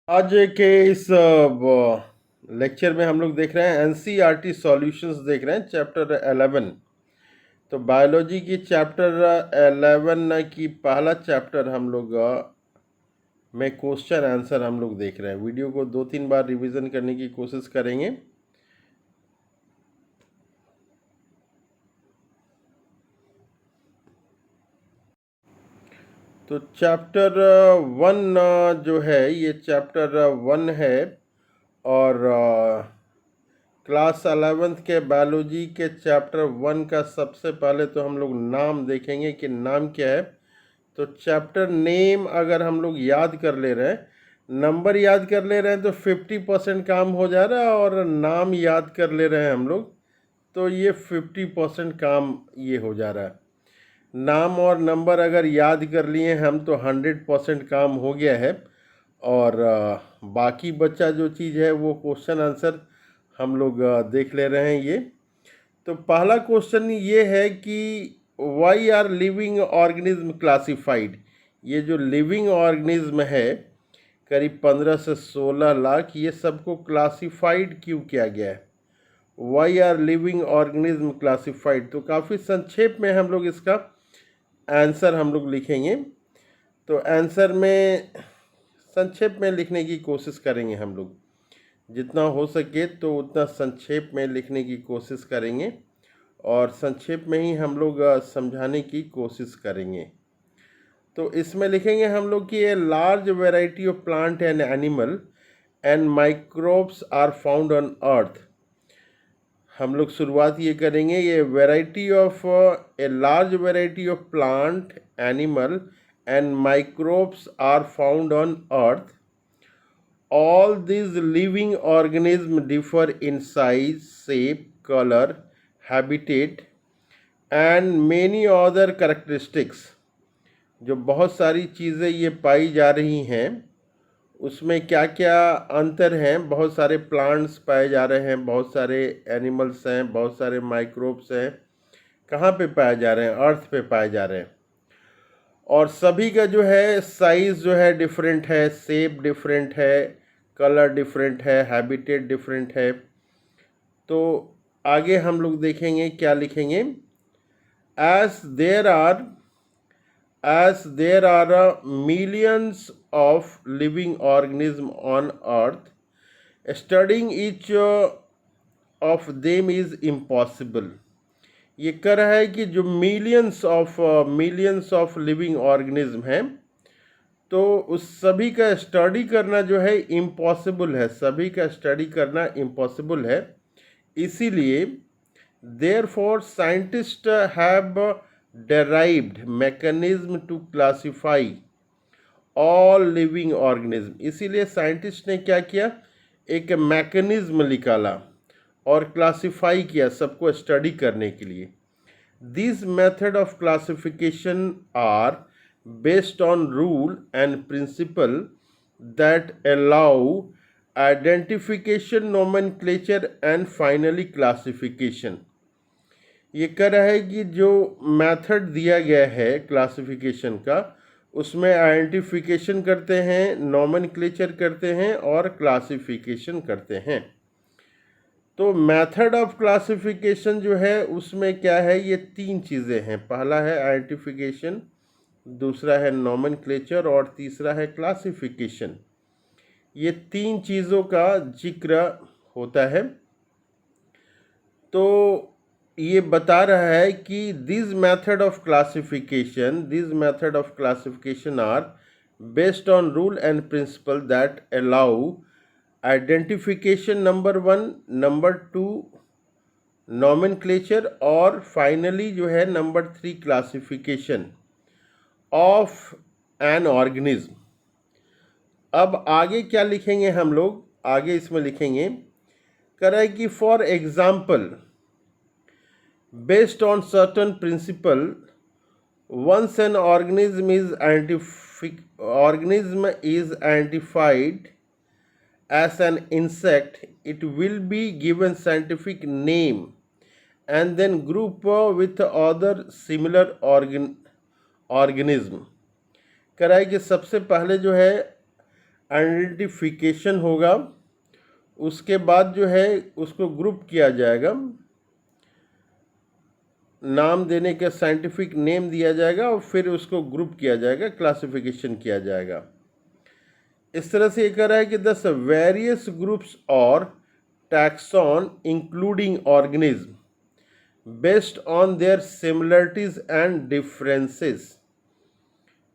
आज के इस लेक्चर में हम लोग देख रहे हैं एनसीईआरटी सॉल्यूशंस देख रहे हैं चैप्टर 11। तो बायोलॉजी की चैप्टर 11 की पहला चैप्टर हम लोग में क्वेश्चन आंसर हम लोग देख रहे हैं। वीडियो को 2-3 बार रिवीजन करने की कोशिश करेंगे। तो चैप्टर 1 जो है ये चैप्टर 1 है और क्लास 11th के बायोलॉजी के चैप्टर 1 का सबसे पहले तो हम लोग नाम देखेंगे कि नाम क्या है। तो चैप्टर नेम अगर हम लोग याद कर ले रहे हैं, नंबर याद कर ले रहे हैं तो 50% काम हो जा रहा है, और नाम याद कर ले रहे हैं हम लोग तो ये 50% काम ये हो जा रहा है। नाम और नंबर अगर याद कर लिए हम तो 100% काम हो गया है, और बाकी बच्चा जो चीज़ है वो क्वेश्चन आंसर हम लोग देख ले रहे हैं। ये तो पहला क्वेश्चन ये है कि why are living organism classified. ये जो लिविंग ऑर्गेनिज्म है करीब 15 से 16 लाख, ये सबको क्लासिफाइड क्यों किया गया है? Why are living organism classified. तो काफ़ी संक्षेप में हम लोग इसका आंसर हम लोग लिखेंगे। तो आंसर में संक्षेप में लिखने की कोशिश करेंगे हम लोग, जितना हो सके तो उतना संक्षेप में लिखने की कोशिश करेंगे, और संक्षेप में ही हम लोग समझाने की कोशिश करेंगे। तो इसमें लिखेंगे हम लोग कि a large variety of plant and animal and microbes are found on earth. हम लोग शुरुआत ये करेंगे, ये variety of a large variety of plant animal and microbes are found on earth. All these living organisms differ in size, shape, color, habitat and many other characteristics. जो बहुत सारी चीज़ें ये पाई जा रही हैं उसमें क्या क्या अंतर हैं। बहुत सारे प्लांट्स पाए जा रहे हैं, बहुत सारे एनिमल्स हैं, बहुत सारे माइक्रोब्स हैं। कहाँ पे पाए जा रहे हैं? अर्थ पे पाए जा रहे हैं। और सभी का जो है साइज़ जो है डिफरेंट है, शेप डिफरेंट है, कलर डिफरेंट है, हैबिटेट डिफरेंट है। तो आगे हम लोग देखेंगे क्या लिखेंगे। As there are millions of living organism on earth, studying each of them is impossible. ये कह रहा है कि जो मिलियंस ऑफ लिविंग ऑर्गेनिज्म हैं तो उस सभी का स्टडी करना जो है इम्पॉसिबल है, सभी का स्टडी करना इम्पॉसिबल है। इसीलिए therefore scientist have derived mechanism to classify all living organism। इसीलिए साइंटिस्ट ने क्या किया, एक मैकेनिज्म निकाला और क्लासिफाई किया सबको स्टडी करने के लिए। This method of classification are based on rule and principle that allow identification, nomenclature and finally classification। ये कह रहा है कि जो मेथड दिया गया है क्लासिफिकेशन का, उसमें आइडेंटिफिकेशन करते हैं, नोमेनक्लेचर करते हैं और क्लासिफिकेशन करते हैं। तो मेथड ऑफ क्लासिफिकेशन जो है उसमें क्या है, ये 3 चीज़ें हैं। पहला है आइडेंटिफिकेशन, दूसरा है नोमेनक्लेचर और तीसरा है क्लासिफिकेशन। ये 3 चीज़ों का जिक्र होता है। तो ये बता रहा है कि this method of classification are based on rule and principle that allow identification number 1, number 2 nomenclature और फाइनली जो है number 3 classification of an organism. अब आगे क्या लिखेंगे हम लोग, आगे इसमें लिखेंगे करें कि for example based on certain principle, once an organism is identified as an insect, it will be given scientific name and then group with other similar organism। कह रहा है कि सबसे पहले जो है आइडेंटिफिकेशन होगा, उसके बाद जो है उसको ग्रुप किया जाएगा, नाम देने का साइंटिफिक नेम दिया जाएगा और फिर उसको ग्रुप किया जाएगा, क्लासिफिकेशन किया जाएगा। इस तरह से ये कह रहा है कि दस वेरियस ग्रुप्स और taxon including organism based on there similarities and differences.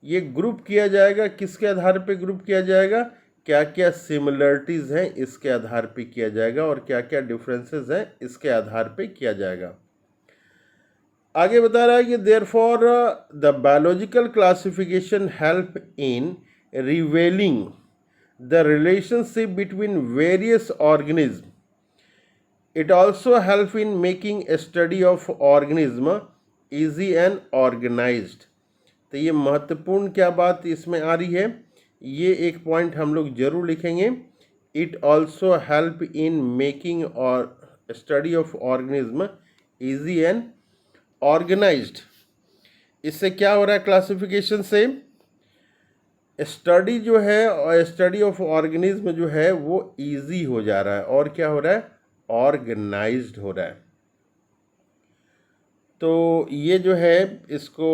ये ग्रुप किया जाएगा, किसके आधार पे ग्रुप किया जाएगा? क्या क्या सिमिलरिटीज हैं इसके आधार पे किया जाएगा और क्या क्या डिफरेंसेस हैं इसके आधार पे किया जाएगा। आगे बता रहा है कि therefore the biological classification help in revealing the relationship between various organisms. It also helps in making a study of organism easy and organized. तो ये महत्वपूर्ण क्या बात इसमें आ रही है, ये एक पॉइंट हम लोग जरूर लिखेंगे। It also help in making or study of organism easy and organized. इससे क्या हो रहा है क्लासिफिकेशन से? स्टडी जो है और स्टडी ऑफ ऑर्गेनिज्म जो है वो इजी हो जा रहा है और क्या हो रहा है? ऑर्गेनाइज्ड हो रहा है। तो ये जो है इसको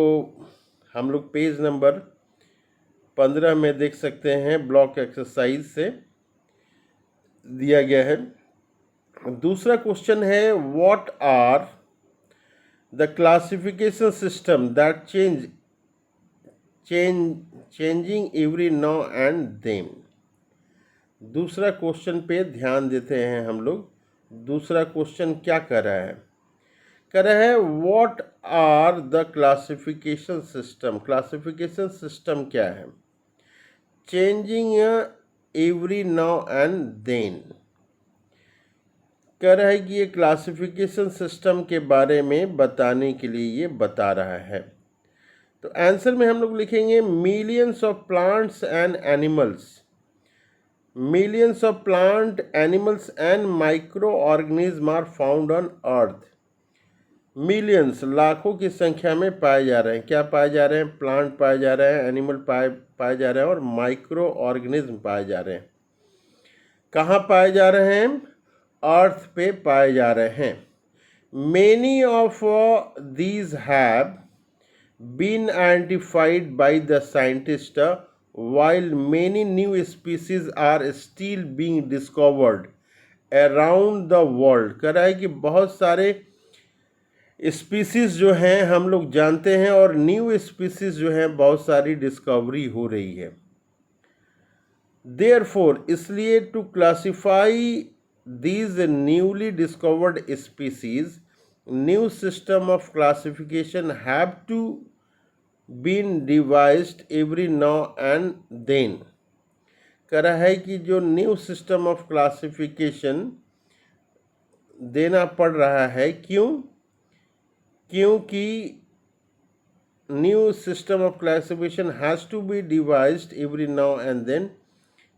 हम लोग पेज नंबर 15 में देख सकते हैं, ब्लॉक एक्सरसाइज से दिया गया है। दूसरा क्वेश्चन है what are the classification system that changing every now and then. दूसरा क्वेश्चन पे ध्यान देते हैं हम लोग। दूसरा क्वेश्चन क्या कर रहा है? कर रहा है what are the classification system. Classification system क्या है? Changing every now and then. कह रहा है कि ये क्लासिफिकेशन सिस्टम के बारे में बताने के लिए ये बता रहा है। तो आंसर में हम लोग लिखेंगे millions of plants and animals. Millions of plant, animals and micro organism are found on earth. Millions, लाखों की संख्या में पाए जा रहे हैं। क्या पाए जा रहे हैं? प्लांट पाए जा रहे हैं, एनिमल पाए जा रहे हैं और माइक्रो ऑर्गेनिज्म पाए जा रहे हैं। कहाँ पाए जा रहे हैं? अर्थ पे पाए जा रहे हैं। Many of these have been identified by the scientists while many new species are still being discovered around the world। कह रहा है कि बहुत सारे स्पीसीज जो हैं हम लोग जानते हैं और न्यू स्पीसीज जो हैं बहुत सारी डिस्कवरी हो रही है। Therefore, इसलिए to classify these newly discovered species, new system of classification have to been devised every now and then। कह रहा है कि जो न्यू सिस्टम ऑफ क्लासिफिकेशन देना पड़ रहा है। क्यों? क्योंकि new system of classification has to be devised every now and then,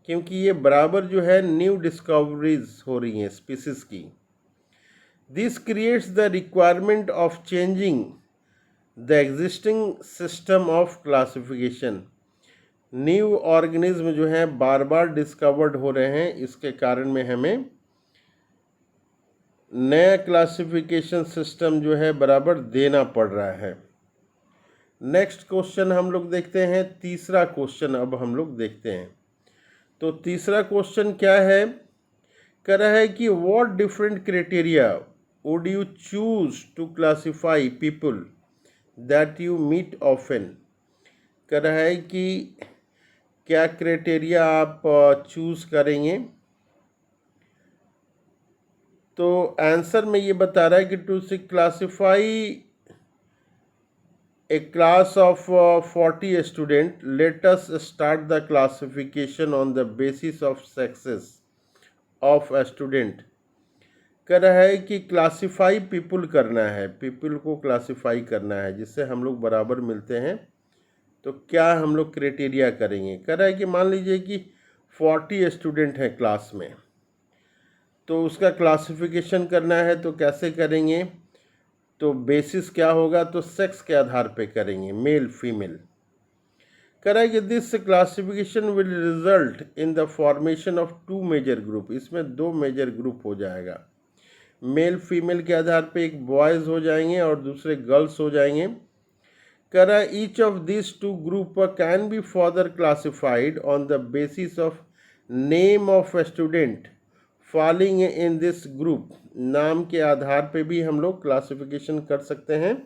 क्योंकि ये बराबर जो है न्यू डिस्कवरीज हो रही हैं स्पीसीज की। This creates the requirement of changing the existing system of classification. New organism जो है बार बार डिस्कवर्ड हो रहे हैं, इसके कारण में हमें नया क्लासिफिकेशन सिस्टम जो है बराबर देना पड़ रहा है। नेक्स्ट क्वेश्चन हम लोग देखते हैं। तीसरा क्वेश्चन अब हम लोग देखते हैं। तो तीसरा क्वेश्चन क्या है? कह रहा है कि what different criteria would you choose to classify people that you meet often. कह रहा है कि क्या क्राइटेरिया आप चूज करेंगे। तो आंसर में ये बता रहा है कि to classify a class of 40 student, let us start the classification on the basis of sexes of a student। कह रहा है कि क्लासिफाई पीपल करना है, पीपल को क्लासिफाई करना है जिससे हम लोग बराबर मिलते हैं। तो क्या हम लोग क्राइटेरिया करेंगे? कह रहा है कि मान लीजिए कि 40 स्टूडेंट हैं क्लास में, तो उसका क्लासिफिकेशन करना है तो कैसे करेंगे? तो बेसिस क्या होगा? तो सेक्स के आधार पे करेंगे, मेल फीमेल। कह रहा है कि this classification will result in the formation of 2 major group, इसमें 2 मेजर ग्रुप हो जाएगा। मेल फीमेल के आधार पे एक बॉयज़ हो जाएंगे और दूसरे गर्ल्स हो जाएंगे। कह रहा है each of this 2 group can be further classified on the basis of name of student falling in this group, नाम के आधार पे भी हम लोग क्लासिफिकेशन कर सकते हैं।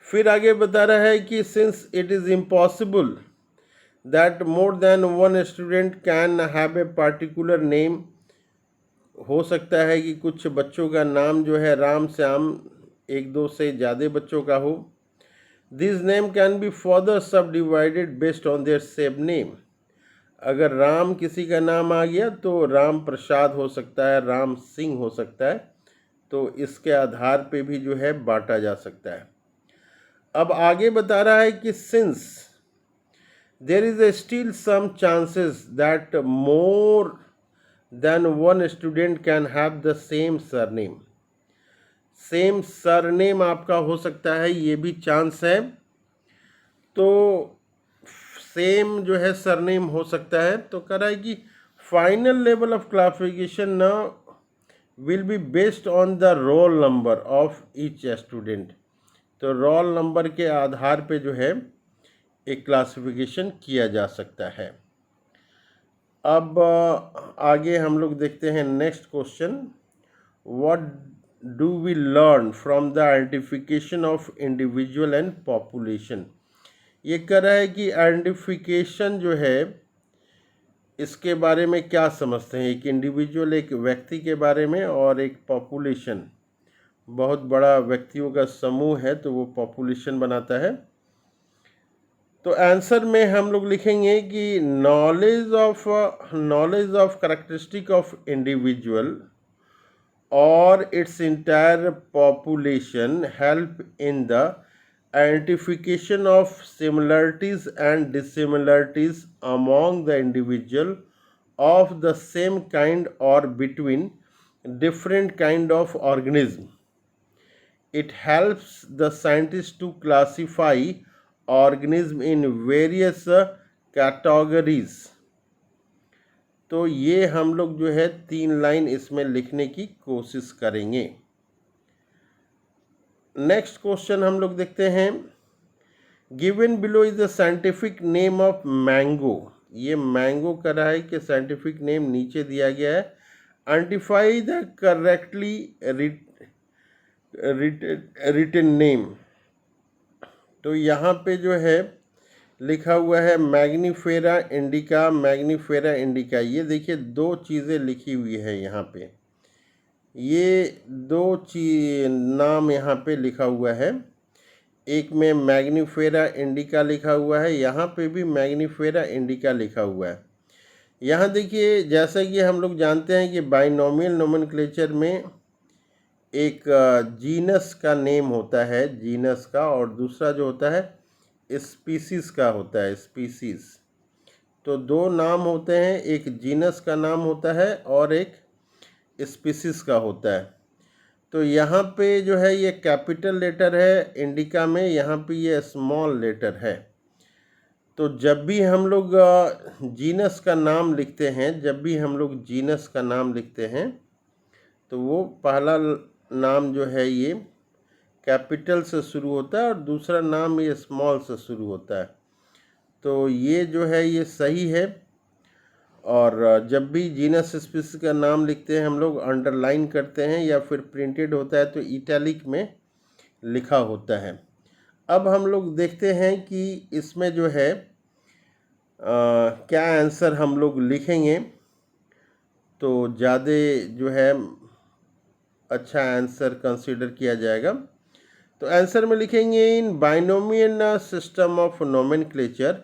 फिर आगे बता रहा है कि since it is impossible that more than one student can have a particular name, हो सकता है कि कुछ बच्चों का नाम जो है राम श्याम, एक दो से ज़्यादा बच्चों का हो। This name can be further subdivided based on their same name, अगर राम किसी का नाम आ गया तो राम प्रसाद हो सकता है, राम सिंह हो सकता है, तो इसके आधार पे भी जो है बांटा जा सकता है। अब आगे बता रहा है कि since there is a still some chances that more than one student can have the same surname, same surname आपका हो सकता है, ये भी चांस है। तो सेम जो है सरनेम हो सकता है। तो कह रहा है कि फाइनल लेवल ऑफ क्लासिफिकेशन ना will be based on the roll number of each student, तो रोल नंबर के आधार पे जो है एक क्लासिफिकेशन किया जा सकता है। अब आगे हम लोग देखते हैं next question, what do we learn from the identification of individual and population. ये कह रहा है कि आइडेंटिफिकेशन जो है इसके बारे में क्या समझते हैं, एक इंडिविजुअल एक व्यक्ति के बारे में और एक पॉपुलेशन बहुत बड़ा व्यक्तियों का समूह है तो वो पॉपुलेशन बनाता है। तो आंसर में हम लोग लिखेंगे कि knowledge of characteristic of individual और its entire population help in the identification of similarities and dissimilarities among the individual of the same kind और between different kind of organism. It helps the scientists to classify organism in various categories। तो ये हम लोग जो है 3 line इसमें लिखने की कोशिश करेंगे। नेक्स्ट क्वेश्चन हम लोग देखते हैं, given below is the scientific name of mango. ये मैंगो का रहा है कि साइंटिफिक नेम नीचे दिया गया है। Identify the correctly written name, तो यहाँ पे जो है लिखा हुआ है मैग्नीफेरा इंडिका, मैग्नीफेरा इंडिका। ये देखिए 2 चीज़ें लिखी हुई है यहाँ पे, ये 2 नाम यहाँ पे लिखा हुआ है, एक में मैग्नीफेरा इंडिका लिखा हुआ है, यहाँ पे भी मैग्नीफेरा इंडिका लिखा हुआ है। यहाँ देखिए जैसा कि हम लोग जानते हैं कि बाइनोमियल नोमेनक्लेचर में एक जीनस का नेम होता है, जीनस का, और दूसरा जो होता है स्पीसीज़ का होता है, स्पीसीज़। तो 2 नाम होते हैं, एक जीनस का नाम होता है और एक स्पीसीज़ का होता है। तो यहाँ पे जो है ये कैपिटल लेटर है इंडिका में, यहाँ पे ये स्मॉल लेटर है। तो जब भी हम लोग जीनस का नाम लिखते हैं, जब भी हम लोग जीनस का नाम लिखते हैं तो वो पहला नाम जो है ये कैपिटल से शुरू होता है और दूसरा नाम ये स्मॉल से शुरू होता है। तो ये जो है ये सही है। और जब भी जीनस स्पीसीज का नाम लिखते हैं हम लोग अंडरलाइन करते हैं या फिर प्रिंटेड होता है तो इटैलिक में लिखा होता है। अब हम लोग देखते हैं कि इसमें जो है क्या आंसर हम लोग लिखेंगे तो ज़्यादा जो है अच्छा आंसर कंसीडर किया जाएगा। तो आंसर में लिखेंगे in binomial system of nomenclature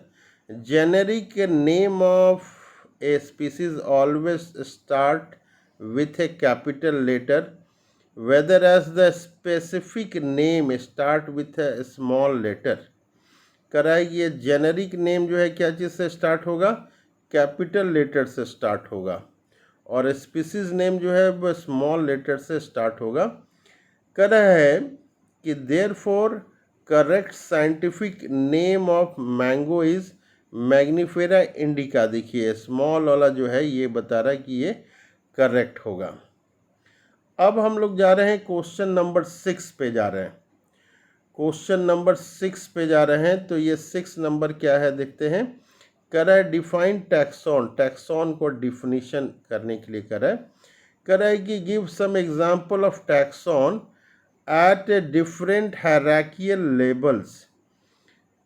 generic name of a species always start with a capital letter whether as the specific name start with a small letter. कराएगी ये जेनेरिक नेम जो है क्या चीज़ से स्टार्ट होगा, कैपिटल लेटर से start होगा, और स्पीसीज नेम जो है वो स्मॉल लेटर से स्टार्ट होगा। कह रहा है कि therefore correct scientific name of mango is Mangifera indica. देखिए स्मॉल वाला जो है ये बता रहा है कि ये करेक्ट होगा। अब हम लोग जा रहे हैं क्वेश्चन नंबर 6 पे जा रहे हैं। क्वेश्चन नंबर 6 पे जा रहे हैं, तो ये 6 नंबर क्या है देखते हैं। कर रहा है डिफाइन टैक्सॉन, टैक्सॉन को डिफिनीशन करने के लिए कर रहा है कि give some example of taxon at a different hierarchical levels.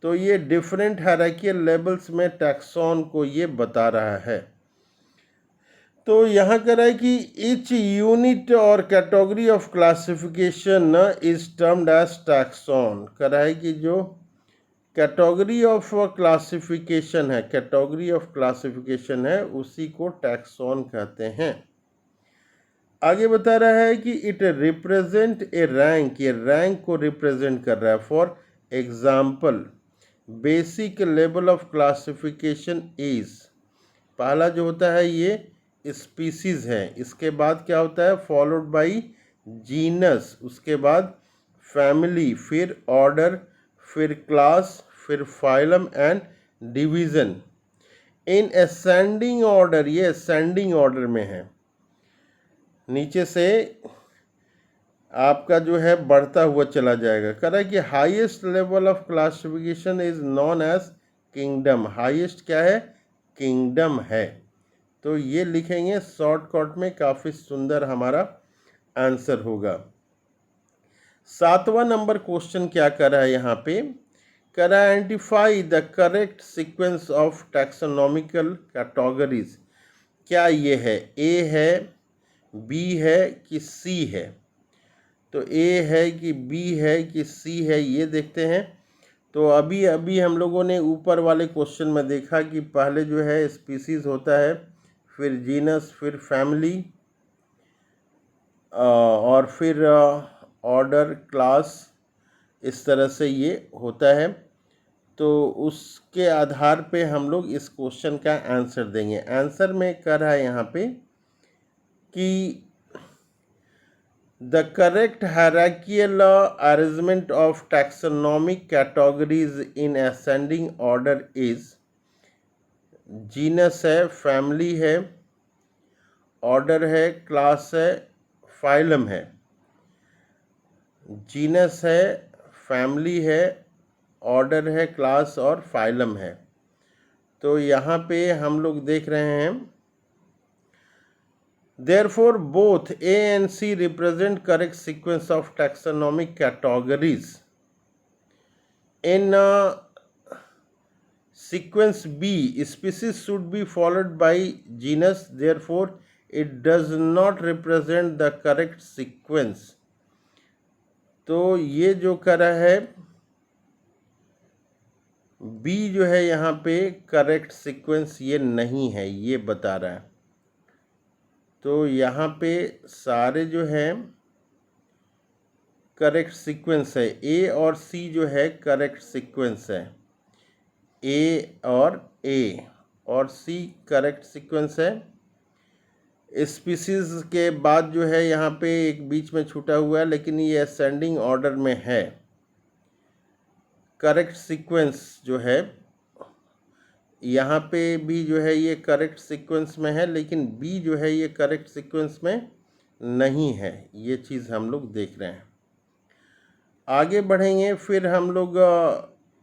तो ये डिफरेंट हायरार्कियल लेवल्स में टैक्सॉन को ये बता रहा है। तो यहाँ कह रहा है कि ईच यूनिट और category of classification is termed as taxon. कह रहा है कि जो कैटेगरी ऑफ क्लासिफिकेशन है, कैटेगरी ऑफ क्लासिफिकेशन है उसी को टैक्सॉन कहते हैं। आगे बता रहा है कि इट रिप्रेजेंट ए रैंक, ये रैंक को रिप्रेजेंट कर रहा है। For example basic level of classification is, पहला जो होता है ये स्पीसीज है, इसके बाद क्या होता है फॉलोड बाई जीनस, उसके बाद फैमिली, फिर ऑर्डर, फिर क्लास, फिर phylum and division in ascending order. ये असेंडिंग ऑर्डर में है, नीचे से आपका जो है बढ़ता हुआ चला जाएगा। कह रहा है कि highest level of classification is known as kingdom. Highest क्या है, किंगडम है। तो ये लिखेंगे शॉर्टकट में, काफ़ी सुंदर हमारा आंसर होगा। 7वां नंबर क्वेश्चन क्या कर रहा है यहाँ पे, कर रहा है identify the correct sequence of taxonomical categories. क्या ये है, ए है, बी है कि सी है। तो ए है कि बी है कि सी है, ये देखते हैं। तो अभी अभी हम लोगों ने ऊपर वाले क्वेश्चन में देखा कि पहले जो है स्पीसीज होता है, फिर जीनस, फिर फैमिली और फिर ऑर्डर, क्लास, इस तरह से ये होता है। तो उसके आधार पे हम लोग इस क्वेश्चन का आंसर देंगे। आंसर में कर रहा है यहाँ पे कि the correct hierarchical arrangement of taxonomic categories in ascending order is, genus है, फैमिली है, ऑर्डर है, क्लास है, फाइलम है। जीनस है, फैमिली है, ऑर्डर है, क्लास और फाइलम है। तो यहाँ पे हम लोग देख रहे हैं therefore both A and C represent correct sequence of taxonomic categories. In sequence B, species should be followed by genus, therefore it does not represent the correct sequence. तो ये जो कर रहा है B जो है यहाँ पे करेक्ट सीक्वेंस ये नहीं है, ये बता रहा है। तो यहाँ पे सारे जो है करेक्ट सीक्वेंस है, ए और सी जो है करेक्ट सीक्वेंस है, ए और सी करेक्ट सीक्वेंस है। स्पीसीज के बाद जो है यहाँ पे एक बीच में छूटा हुआ है, लेकिन ये असेंडिंग ऑर्डर में है। करेक्ट सीक्वेंस जो है यहाँ पे भी जो है ये करेक्ट सीक्वेंस में है, लेकिन बी जो है ये करेक्ट सीक्वेंस में नहीं है। ये चीज़ हम लोग देख रहे हैं। आगे बढ़ेंगे, फिर हम लोग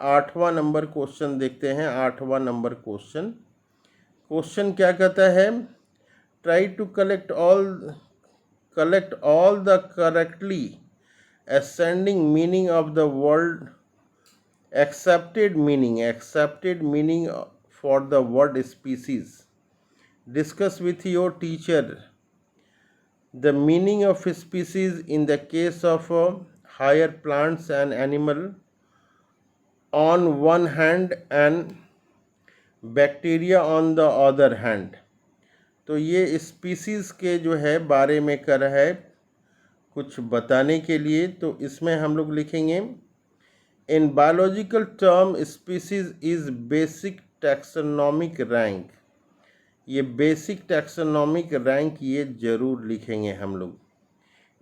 8वां नंबर क्वेश्चन देखते हैं। 8वां नंबर क्वेश्चन क्या कहता है, try to collect all the correctly ascending meaning of the word accepted meaning for the word species. Discuss with your teacher the meaning of species in the case of higher plants and animal on one hand and bacteria on the other hand. तो ये species के जो है बारे में कर रहा है कुछ बताने के लिए। तो इसमें हम लोग लिखेंगे In biological term, species is basic taxonomic rank. ये basic taxonomic rank ये जरूर लिखेंगे हम लोग।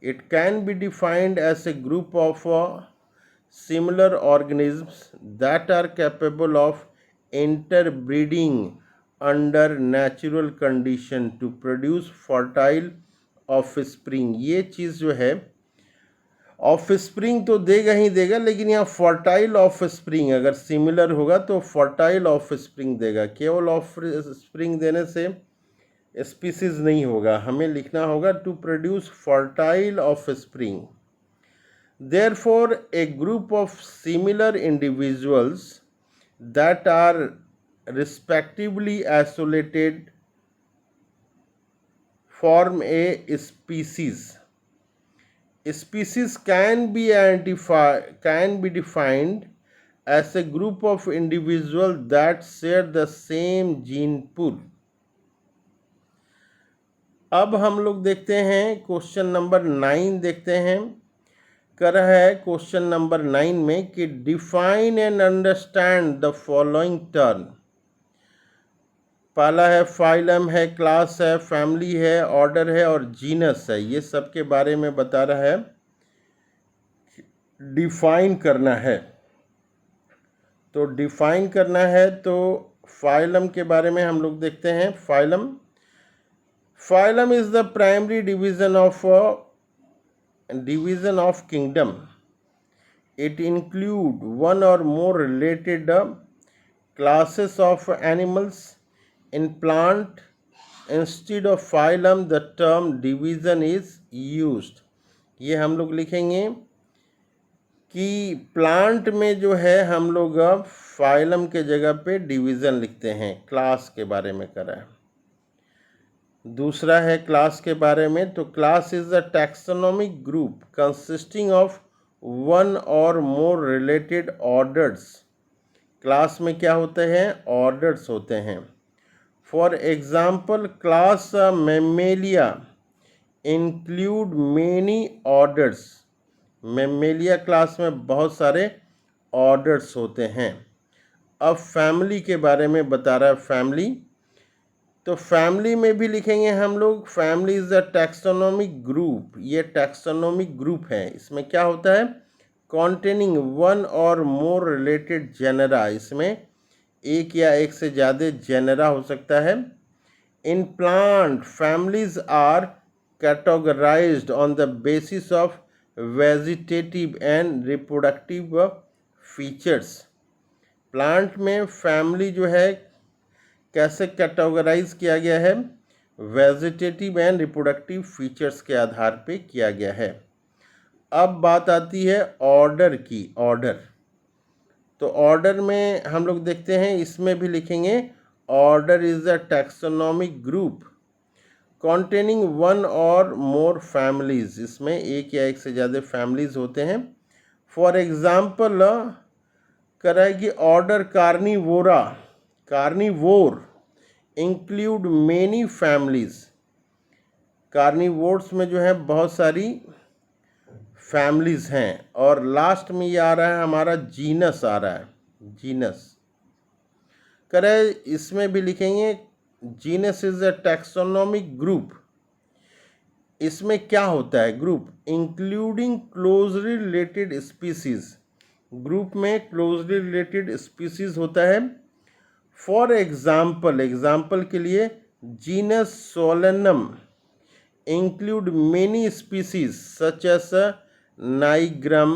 It can be defined as a group of similar organisms that are capable of interbreeding under natural condition to produce fertile offspring। ये चीज़ जो है offspring तो देगा ही देगा, लेकिन यहाँ फर्टाइल ऑफस्प्रिंग अगर सिमिलर होगा तो फर्टाइल ऑफस्प्रिंग देगा। केवल ऑफस्प्रिंग देने से स्पीसीज नहीं होगा, हमें लिखना होगा to produce fertile offspring. Therefore, a group of similar individuals that are respectively isolated form a species. Species can be defined as a group of individuals that share the same gene pool. अब हम लोग देखते हैं question number 9 देखते हैं। कर रहा है क्वेश्चन नंबर 9 में कि define and understand the following term. पहला है फाइलम है, क्लास है, फैमिली है, ऑर्डर है और जीनस है। ये सब के बारे में बता रहा है, डिफाइन करना है। तो डिफाइन करना है तो फाइलम के बारे में हम लोग देखते हैं। Phylum is the primary division of kingdom. It include one or more related classes of animals. In plant, instead of phylum, the term division is used. ये हम लोग लिखेंगे कि प्लांट में जो है हम लोग फाइलम के जगह पे डिवीज़न लिखते हैं। क्लास के बारे में करा है। दूसरा है क्लास के बारे में, तो class is a taxonomic group consisting of one और मोर रिलेटेड ऑर्डर्स। क्लास में क्या होते हैं? ऑर्डर्स होते हैं। For example, class Mammalia include many orders. Mammalia class में बहुत सारे ऑर्डर्स होते हैं। अब फैमिली के बारे में बता रहा है, फैमिली। तो फैमिली में भी लिखेंगे हम लोग, family is a taxonomic group. ये टैक्सोनॉमिक ग्रुप है। इसमें क्या होता है? कॉन्टेनिंग वन और मोर रिलेटेड जेनरा। इसमें एक या एक से ज़्यादा जेनरा हो सकता है। In plant, families are categorized on the basis of vegetative and reproductive features. Plant में फैमिली जो है कैसे कैटेगराइज किया गया है? वेजिटेटिव एंड रिप्रोडक्टिव फीचर्स के आधार पे किया गया है। अब बात आती है ऑर्डर की। ऑर्डर, तो ऑर्डर में हम लोग देखते हैं, इसमें भी लिखेंगे order is a taxonomic group containing one और मोर फैमिलीज। इसमें एक या एक से ज़्यादा फैमिलीज होते हैं। फॉर एग्जाम्पल करेगी order Carnivora, carnivore include many families. Carnivores में जो है बहुत सारी फैमिलीज हैं। और लास्ट में ये आ रहा है हमारा जीनस आ रहा है, जीनस करे। इसमें भी लिखेंगे genus is a taxonomic group. इसमें क्या होता है? Group including closely related species. Group में क्लोजली रिलेटेड स्पीसीज होता है। फॉर एग्जाम्पल, एग्जाम्पल के लिए genus Solanum include many species such as nigrum,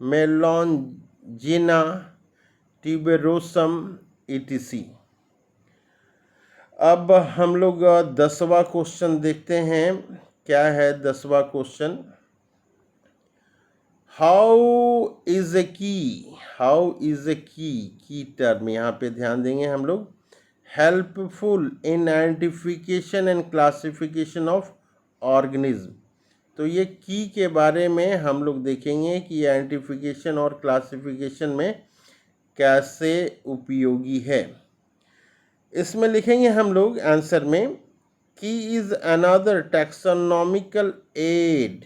melongena, tuberosum etc। अब हम लोग 10वां क्वेश्चन देखते हैं। क्या है 10वां क्वेश्चन? हाउ इज ए की, हाउ इज ए की टर्म यहाँ पे ध्यान देंगे हम लोग। Helpful in identification and classification of organism. तो ये की के बारे में हम लोग देखेंगे कि आइडेंटिफिकेशन और क्लासिफिकेशन में कैसे उपयोगी है। इसमें लिखेंगे हम लोग आंसर में, key is another taxonomical aid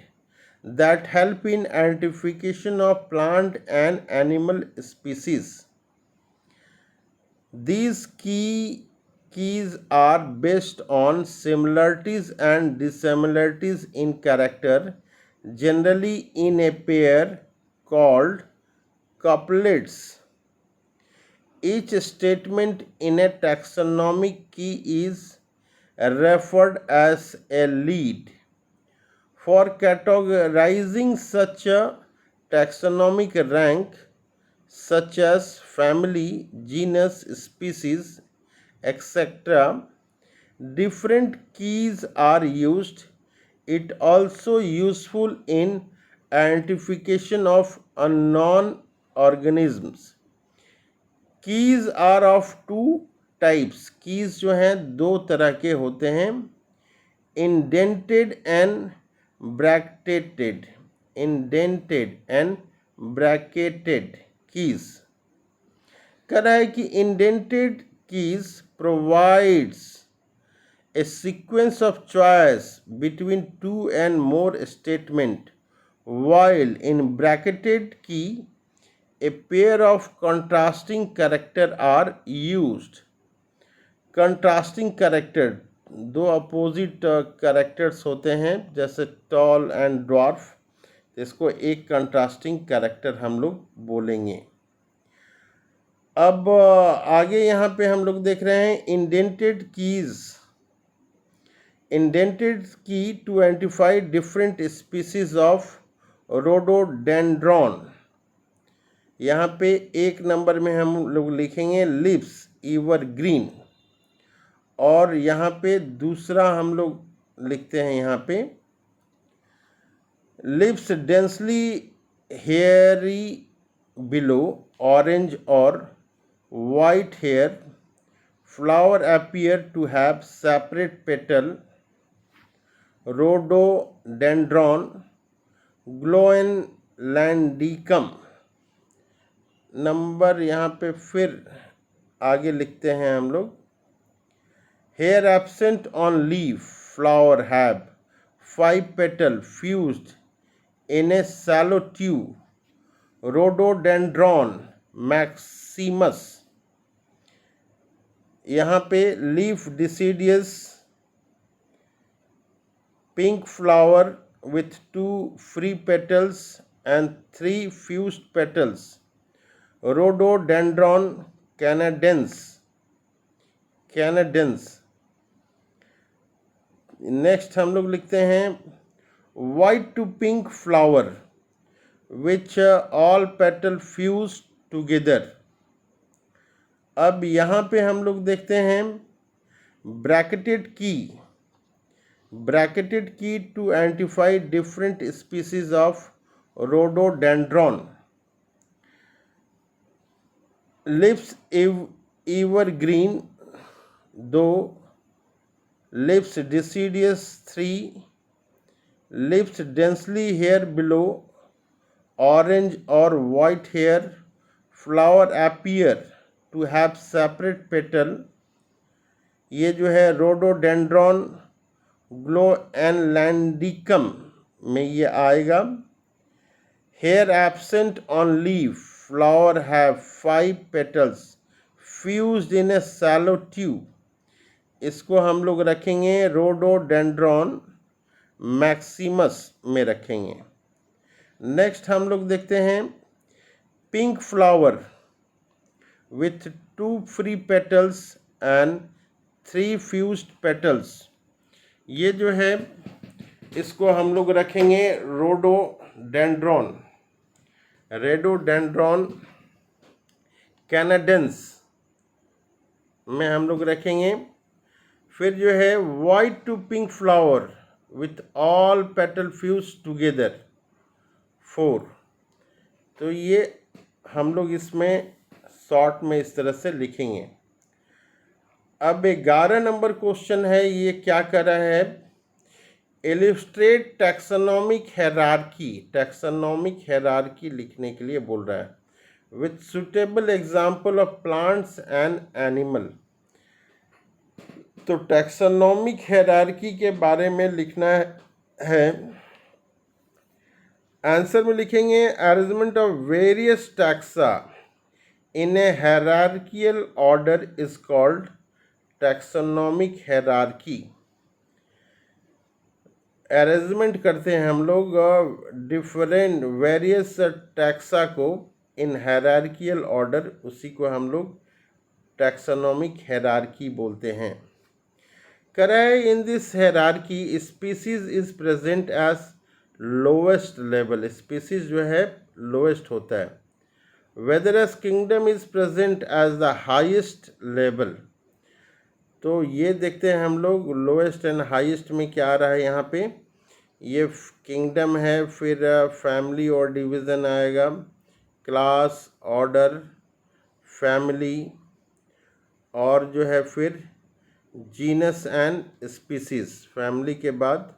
that help in identification of plant and animal species. These keys are based on similarities and dissimilarities in character, generally in a pair called couplets. Each statement in a taxonomic key is referred as a lead. For categorizing such a taxonomic rank, such as family, genus, species, etc., different keys are used. It also useful in identification of unknown organisms. Keys are of two types. Keys जो हैं दो तरह के होते हैं, indented and bracketed. Indented and bracketed keys. कह रहा है कि indented keys provides a sequence of choice between two and more statement, while in bracketed key a pair of contrasting character are used. Contrasting character, दो opposite characters होते हैं जैसे tall and dwarf, इसको एक कंट्रास्टिंग कैरेक्टर हम लोग बोलेंगे. अब आगे यहाँ पे हम लोग देख रहे हैं indented keys. Indented key to identify different species of rhododendron. यहाँ पे एक नंबर में हम लोग लिखेंगे लिव्स एवरग्रीन, और यहाँ पे दूसरा हम लोग लिखते हैं यहाँ पे leaves densely hairy below orange और white hair. Flower appear to have separate petal. Rhododendron groenlandicum. Number यहाँ पे फिर आगे लिखते हैं हम लोग. Hair absent on leaf. Flower have 5 petal fused in a shallow tube. Rhododendron maximus. यहाँ पे leaf deciduous. Pink flower with 2 free petals and 3 fused petals. Rhododendron canadense. Next हम लोग लिखते हैं white to pink flower which all petal fused together. अब यहाँ पे हम लोग देखते हैं bracketed key. Bracketed key to identify different species of rhododendron. Lips evergreen, though lips deciduous 3. Lips densely hair below, orange or white hair. Flower appear to have separate petal. ये जो है rhododendron ग्लोएनलैंडिकम में ये आएगा. Hair absent on leaf. Flower have 5 petals fused in a shallow tube. इसको हम लोग रखेंगे रोडोडेंड्रॉन मैक्सिमस में रखेंगे. नेक्स्ट हम लोग देखते हैं pink flower with 2 free petals and 3 fused petals. ये जो है इसको हम लोग रखेंगे रोडोडेंड्रॉन कैनाडेंस में हम लोग रखेंगे. फिर जो है white to pink flower with all petal fuse together 4. तो ये हम लोग इसमें शॉर्ट में इस तरह से लिखेंगे. अब 11 नंबर क्वेश्चन है. ये क्या कर रहा है, illustrate taxonomic hierarchy. Taxonomic hierarchy लिखने के लिए बोल रहा है with suitable example of plants and animal. तो टैक्सोनॉमिक हायरार्की के बारे में लिखना है. आंसर में लिखेंगे arrangement of various taxa in A hierarchical order is called taxonomic hierarchy. Arrangement करते हैं हम लोग डिफरेंट वेरियस टैक्सा को इन हायरार्कियल ऑर्डर, उसी को हम लोग टैक्सोनॉमिक हायरार्की बोलते हैं। करे in this hierarchy species is present as lowest level, species जो है लोएस्ट होता है। Whether as kingdom is present as the highest level, तो ये देखते हैं हम लोग लोएस्ट एंड हाईएस्ट में क्या आ रहा है यहाँ पे। ये किंगडम है, फिर फैमिली और डिवीज़न आएगा, क्लास, ऑर्डर, फैमिली, और जो है फिर जीनस एंड स्पीसीज। फैमिली के बाद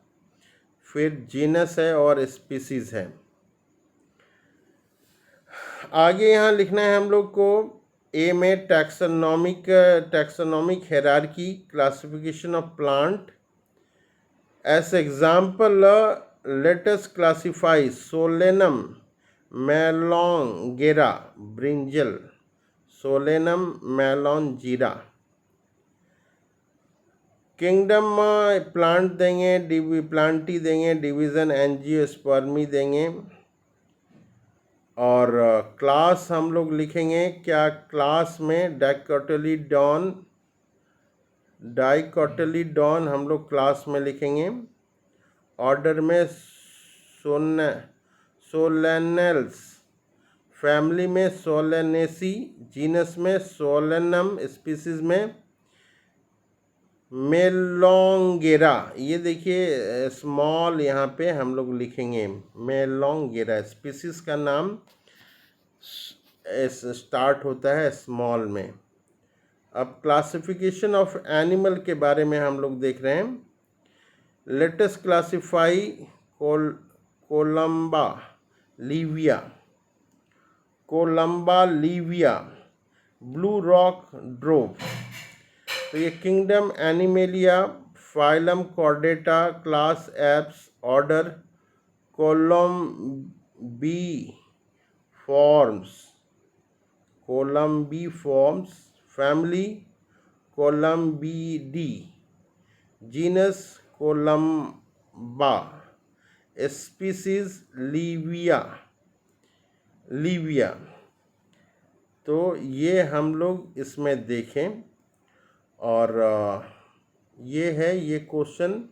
फिर जीनस है और स्पीसीज है। आगे यहाँ लिखना है हम लोग को ए में taxonomic hierarchy, classification of plant. As example let us classify Solanum melongena brinjal, Solanum melongena. Kingdom plant देंगे, प्लांटी देंगे, डिवीज़न एंजियोस्पर्मी देंगे, और क्लास हम लोग लिखेंगे क्या, क्लास में डाइकोटिलीडॉन हम लोग क्लास में लिखेंगे। ऑर्डर में सोलेनल्स, फैमिली में सोलेनेसी, जीनस में सोलेनम, स्पीसीज में मेलोंगेरा। ये देखिए स्मॉल यहाँ पे हम लोग लिखेंगे मेलोंगेरा, स्पीसीज का नाम स्टार्ट होता है स्मॉल में। अब क्लासिफिकेशन ऑफ एनिमल के बारे में हम लोग देख रहे हैं। Let us classify Columba livia, blue rock dove. तो ये kingdom Animalia, phylum Chordata, class Aves, order Columbiformes, family Columbidae, genus Columba, species livia. तो ये हम लोग इसमें देखें, और ये है ये क्वेश्चन।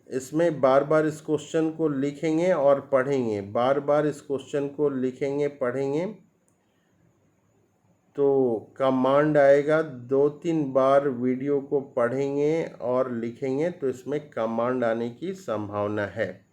इसमें बार बार इस क्वेश्चन को लिखेंगे और पढ़ेंगे, बार बार इस क्वेश्चन को लिखेंगे पढ़ेंगे, तो कमांड आएगा। 2-3 बार वीडियो को पढ़ेंगे और लिखेंगे तो इसमें कमांड आने की संभावना है।